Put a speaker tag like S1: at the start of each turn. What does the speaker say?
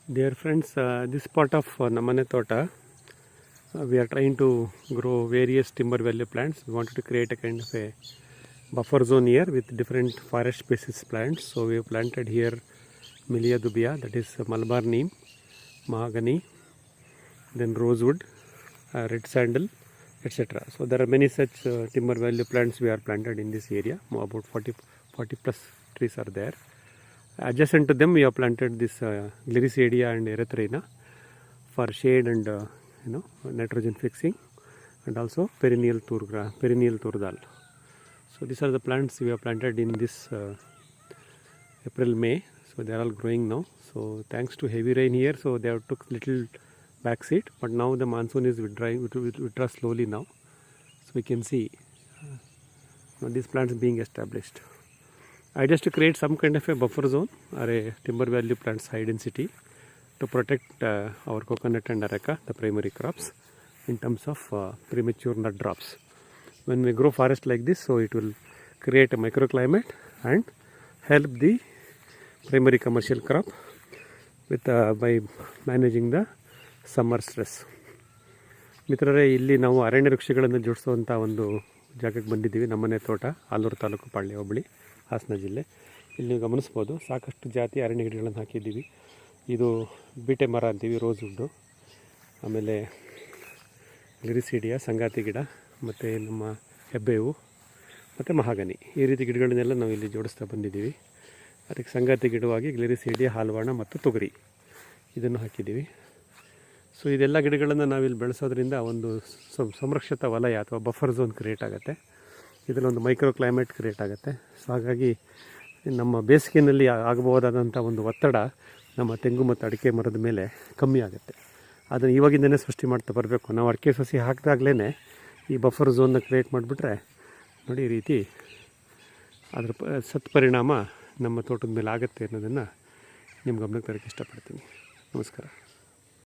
S1: Dear friends, this part of Namane Tota, we are trying to grow various timber value plants. We wanted to create a kind of a buffer zone here with different forest species plants. So we have planted here Melia dubia, that is Malabar neem, mahogany, then rosewood, red sandal, etc. So there are many such timber value plants we are planted in this area. About 40 plus trees are there. Adjacent to them we have planted this Gliricidia and Erythrina for shade and nitrogen fixing, and also perennial turdal. So these are the plants we have planted in this April May. So they are all growing now. So thanks to heavy rain here, so they have took little back seat, but now the monsoon is withdraw slowly now. So we can see these plants being established. I just create some kind of a buffer zone or a timber value plants high density to protect our coconut and areca, the primary crops, in terms of premature nut drops. When we grow forest like this, so it will create a microclimate and help the primary commercial crop with by managing the summer stress. ಮಿತ್ರರೇ, ಇಲ್ಲಿ ನಾವು ಅರಣ್ಯ ವೃಕ್ಷಗಳನ್ನು ಜೋಡಿಸುವಂಥ ಒಂದು ಜಾಗಕ್ಕೆ ಬಂದಿದ್ದೀವಿ. ನಮ್ಮನೆ ತೋಟ, ಆಲೂರು ತಾಲೂಕು, ಪಾಳ್ಯ ಹೋಬಳಿ, ಹಾಸನ ಜಿಲ್ಲೆ. ಇಲ್ಲಿ ನೀವು ಗಮನಿಸ್ಬೋದು, ಸಾಕಷ್ಟು ಜಾತಿ ಅರಣ್ಯ ಗಿಡಗಳನ್ನು ಹಾಕಿದ್ದೀವಿ. ಇದು ಬೀಟೆ ಮರ ಅಂತೀವಿ, ರೋಸ್ವುಡ್ಡು, ಆಮೇಲೆ ಗ್ಲಿರಿಸಿಡಿಯಾ ಸಂಗಾತಿ ಗಿಡ, ಮತ್ತು ನಮ್ಮ ಹೆಬ್ಬೇವು ಮತ್ತು ಮಹಾಗನಿ, ಈ ರೀತಿ ಗಿಡಗಳನ್ನೆಲ್ಲ ನಾವು ಇಲ್ಲಿ ಜೋಡಿಸ್ತಾ ಬಂದಿದ್ದೀವಿ. ಅದಕ್ಕೆ ಸಂಗಾತಿ ಗಿಡವಾಗಿ ಗ್ಲಿರಿಸಿಡಿಯಾ, ಹಾಲ್ವಾಣ ಮತ್ತು ತೊಗರಿ ಇದನ್ನು ಹಾಕಿದ್ದೀವಿ. ಸೊ ಇದೆಲ್ಲ ಗಿಡಗಳನ್ನು ನಾವಿಲ್ಲಿ ಬೆಳೆಸೋದ್ರಿಂದ ಒಂದು ಸಂರಕ್ಷಿತ ವಲಯ ಅಥವಾ ಬಫರ್ ಝೋನ್ ಕ್ರಿಯೇಟ್ ಆಗುತ್ತೆ. ಇದರಲ್ಲೊಂದು ಮೈಕ್ರೋ ಕ್ಲೈಮೇಟ್ ಕ್ರಿಯೇಟ್ ಆಗುತ್ತೆ. ಸೊ ಹಾಗಾಗಿ ನಮ್ಮ ಬೇಸಿಗೆಯಲ್ಲಿ ಆಗಬಹುದಾದಂಥ ಒಂದು ಒತ್ತಡ ನಮ್ಮ ತೆಂಗು ಮತ್ತು ಅಡಿಕೆ ಮರದ ಮೇಲೆ ಕಮ್ಮಿ ಆಗುತ್ತೆ. ಅದನ್ನು ಇವಾಗಿಂದನೇ ಸೃಷ್ಟಿ ಮಾಡ್ತಾ ಬರಬೇಕು. ನಾವು ಅಡಿಕೆ ಸಸಿ ಹಾಕಿದಾಗಲೇ ಈ ಬಫರ್ ಝೋನ್ನ ಕ್ರಿಯೇಟ್ ಮಾಡಿಬಿಟ್ರೆ ನೋಡಿ, ಈ ರೀತಿ ಅದರ ಸತ್ಪರಿಣಾಮ ನಮ್ಮ ತೋಟದ ಮೇಲೆ ಆಗುತ್ತೆ ಅನ್ನೋದನ್ನು ನಿಮ್ಮ ಗಮನಕ್ಕೆ ತರಕ್ಕೆ ಇಷ್ಟಪಡ್ತೀನಿ. ನಮಸ್ಕಾರ.